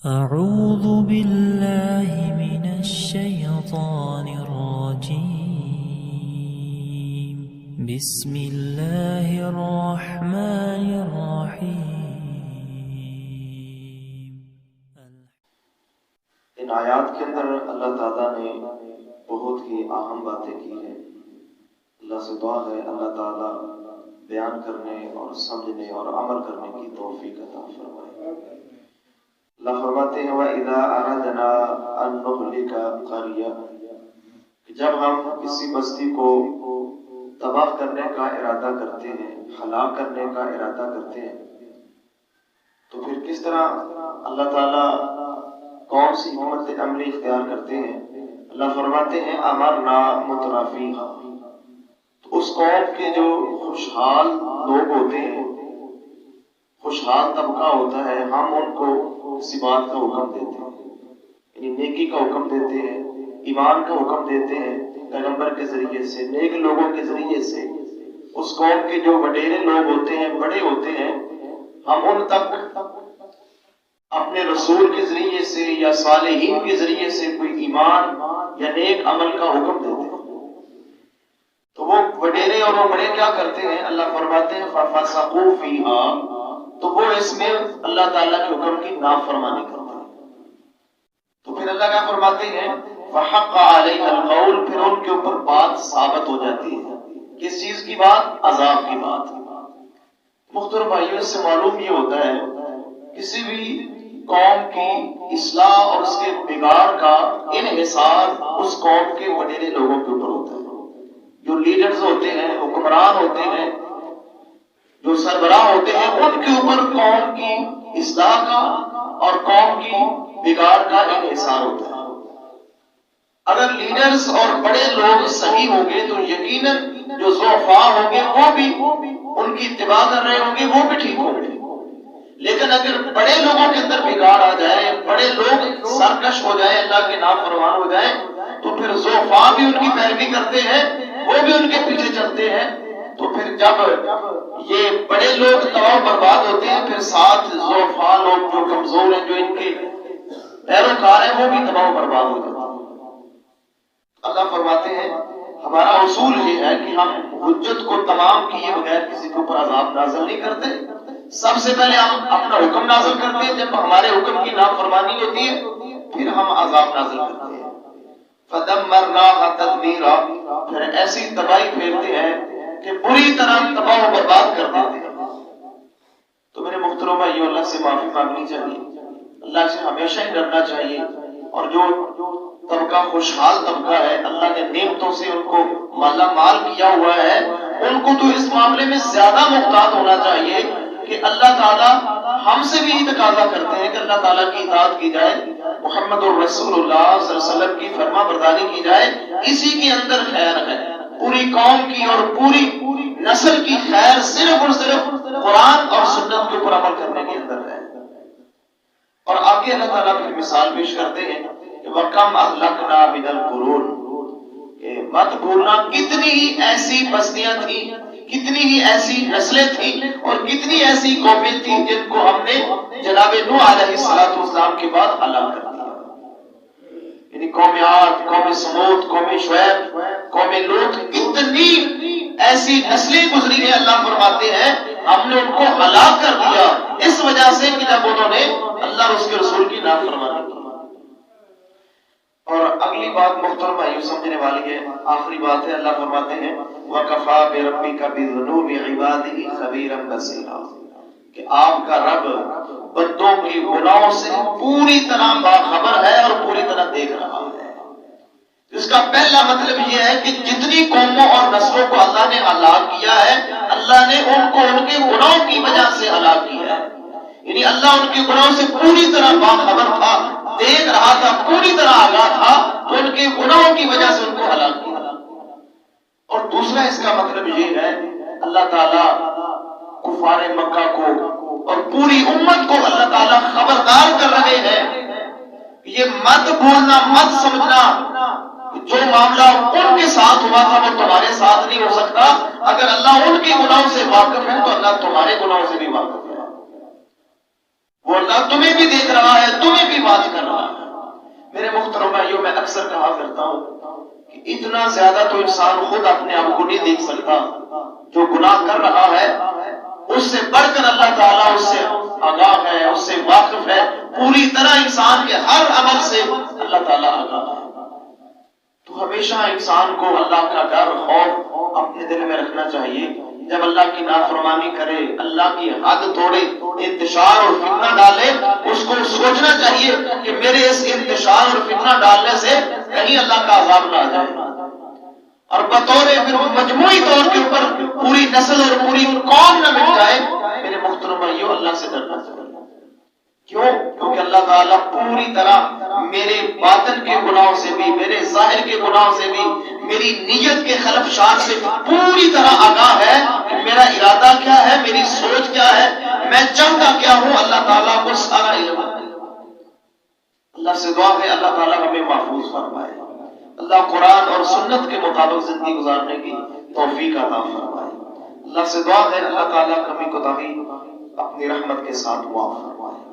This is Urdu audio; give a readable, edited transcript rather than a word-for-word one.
أعوذ بالله من الشيطان الرجيم بسم الله الرحمن الرحيم. ان آیات کے اندر اللہ تعالیٰ نے بہت ہی اہم باتیں کی ہیں. اللہ سے دعا ہے اللہ تعالیٰ بیان کرنے اور سمجھنے اور عمل کرنے کی توفیق عطا فرمائے. اللہ فرماتے ہیں وَإِذَا أَرَدْنَا أَن نُهْلِكَ قَرْيَةً، جب ہم کسی بستی کو تباہ کرنے کا ارادہ کرتے ہیں، ہلاک کرنے کا ارادہ کرتے ہیں، تو پھر کس طرح اللہ تعالیٰ کون سی حکمت عملی اختیار کرتے ہیں. اللہ فرماتے ہیں امرنا مترفیہا، تو اس قوم کے جو خوشحال لوگ ہوتے ہیں، خوشحال طبقہ ہوتا ہے، ہم ان کو اسی بات کا حکم دیتے ہیں، یعنی نیکی کا حکم دیتے ہیں، ایمان کا حکم دیتے ہیں پیغمبر کے ذریعے سے، نیک لوگوں کے ذریعے سے. اس قوم کے جو وڈیرے لوگ ہوتے ہیں، بڑے ہوتے ہیں، ہم ان تک اپنے رسول کے ذریعے سے یا صالحین کے ذریعے سے کوئی ایمان یا نیک عمل کا حکم دیتے ہیں. تو وہ وڈیرے اور وہ بڑے کیا کرتے ہیں؟ اللہ فرماتے ہیں فَفَسَقُوا فِيهَا، تو وہ اس میں اللہ تعالیٰ کے حکم کی نافرمانی کرتے ہیں. تو پھر اللہ کیا فرماتے ہیں فَحَقَّ عَلَيْهَا الْقَوْلُ، پھر ان کے اوپر بات ثابت ہو جاتی ہے. کس چیز کی بات؟ عذاب کی بات. محترم بھائیوں، اس سے معلوم یہ ہوتا ہے کسی بھی قوم کی اصلاح اور اس کے بگاڑ کا انحصار اس قوم کے وڈیرے لوگوں کے اوپر ہوتا ہے. جو لیڈرز ہوتے ہیں، حکمران ہوتے ہیں، جو سربراہ ہوتے ہیں، ان کے اوپر قوم کی اصلاح کا اور قوم کی بگاڑ کا انحصار ہوتا ہے. اگر لیڈرز اور بڑے لوگ صحیح ہوں گے تو یقیناً جو ضعفاء ہوں گے وہ بھی ان کی اتباع کر رہے ہوں گے، وہ بھی ٹھیک ہوں گے. لیکن اگر بڑے لوگوں کے اندر بگاڑ آ جائے، بڑے لوگ سرکش ہو جائے، اللہ کے نافرمان ہو جائے، تو پھر ضعفاء بھی ان کی پیروی کرتے ہیں، وہ بھی ان کے پیچھے چلتے ہیں. تو پھر جب یہ بڑے لوگ تباہ و برباد ہوتے ہیں، پھر ساتھ ضعفاء لوگ جو کمزور ہیں، جو ان کے پیروکار ہیں، وہ بھی تباہ و برباد ہو جاتے ہیں. اللہ فرماتے ہیں ہمارا اصول یہ ہے کہ ہم حجت کو تمام کیے بغیر کسی کے اوپر عذاب نازل نہیں کرتے. سب سے پہلے ہم اپنا حکم نازل کرتے ہیں، جب ہمارے حکم کی نافرمانی ہوتی ہے پھر ہم عذاب نازل کرتے ہیں. فَدَمَّرْنَاهَا تَدْمِيرًا، پھر ایسی تباہی پھیرتے ہیں کہ بری طرح تباہ و برباد کر دیتے ہیں. تو میرے محترم بھائیو، اللہ سے معافی مانگنی چاہیے، اللہ سے ہمیشہ ہی ڈرنا چاہیے. اور جو طبقہ خوشحال طبقہ ہے، اللہ نے نعمتوں سے ان کو مالا مال کیا ہوا ہے، ان کو تو اس معاملے میں زیادہ محتاط ہونا چاہیے کہ اللہ تعالیٰ ہم سے بھی تقاضا کرتے ہیں کہ اللہ تعالیٰ کی اطاعت کی جائے، محمد الرسول اللہ صلی اللہ علیہ وسلم کی فرما برداری کی جائے. اسی کے اندر خیر ہے. پوری قوم کی اور پوری نسل کی خیر صرف اور صرف قرآن اور سنت کے اوپر عمل کرنے کے اندر ہے. اور آگے اللہ تعالیٰ پھر مثال پیش کرتے ہیں کہ وَكَمْ أَهْلَكْنَا مِنَ الْقُرُونِ، کہ مت بھولنا کتنی ہی ایسی بستیاں تھیں، کتنی ہی ایسی نسلیں تھیں اور کتنی ایسی قومیں تھیں جن کو ہم نے جناب نوح علیہ السلام کے بعد ہلاک کر دیا. یعنی قوم عاد، قوم سمود، قوم شعیب، قوم لوط، کتنی ایسی نسلیں گزری ہیں. اللہ فرماتے ہیں ہم نے ان کو ہلاک کر دیا اس وجہ سے کہ جب انہوں نے اللہ اور اس کے رسول کی نافرمانی کی. اور اگلی بات محترم بھائیوں سمجھنے والی ہے، آخری بات ہے. اللہ فرماتے ہیں وَكَفَى بِرَبِّكَ بِذُنُوبِ عِبَادِهِ خَبِيرًا بَصِيرًا، کہ آپ کا رب بندوں کے گناہوں سے پوری طرح باخبر ہے اور پوری طرح دیکھ رہا ہے. اس کا پہلا مطلب یہ ہے کہ جتنی قوموں اور نسلوں کو اللہ نے ہلاک کیا ہے، اللہ نے ان کو ان کے گناہوں کی وجہ سے ہلاک کیا ہے. یعنی اللہ ان کے گناہوں سے پوری طرح باخبر تھا، دیکھ رہا تھا، پوری طرح آگاہ تھا، تو ان کے گناہوں کی وجہ سے ان کو ہلاک کیا. اور دوسرا اس کا مطلب یہ ہے اللہ تعالیٰ کفار مکہ کو اور پوری امت کو اللہ تعالیٰ خبردار کر رہے ہیں کہ یہ مت بھولنا، مت سمجھنا جو معاملہ ان کے ساتھ ہوا تھا وہ تمہارے ساتھ نہیں ہو سکتا. اگر اللہ ان کے گناہوں سے واقف ہے تو اللہ تمہارے گناہوں سے بھی واقف ہے. وہ اللہ تمہیں بھی دیکھ رہا ہے، تمہیں بھی واچ کر رہا ہے۔ میرے محترم بھائیوں، میں اکثر کہا کرتا ہوں کہ اتنا زیادہ تو انسان خود اپنے آپ کو نہیں دیکھ سکتا، جو گناہ کر رہا ہے اس سے بڑھ کر اللہ تعالیٰ اس سے آگاہ ہے، اس سے واقف ہے، پوری طرح انسان کے ہر عمل سے اللہ تعالیٰ آگاہ ہے۔ تو ہمیشہ انسان کو اللہ کا ڈر، خوف اپنے دل میں رکھنا چاہیے۔ جب اللہ کی نافرمانی کرے، اللہ کی حد توڑے، انتشار اور فتنہ ڈالے، اس کو سوچنا چاہیے کہ میرے اس انتشار اور فتنہ ڈالنے سے کہیں اللہ کا عذاب نہ آ جائے، اور بطور پھر مجموعی طور کے اوپر پوری نسل اور پوری قوم نہ مٹ جائے۔ میرے محترم بھائیوں، اللہ سے ڈرنا چاہیے۔ کیوں؟ کیونکہ اللہ تعالیٰ پوری طرح میرے باطن کے گناہوں سے بھی، میرے ظاہر کے گناہوں سے بھی، میری نیت کے خلفشات سے پوری طرح آگاہ ہے کہ میرا ارادہ کیا ہے، میری سوچ کیا ہے، میں چاہتا کیا ہوں، اللہ تعالیٰ کو سارا علم ہے۔ اللہ سے دعا ہے اللہ تعالیٰ ہمیں محفوظ فرمائے، اللہ قرآن اور سنت کے مطابق زندگی گزارنے کی توفیق عطا فرمائے۔ اللہ سے دعا ہے اللہ تعالیٰ کمی کوتاہی اپنی رحمت کے ساتھ معاف فرمائے۔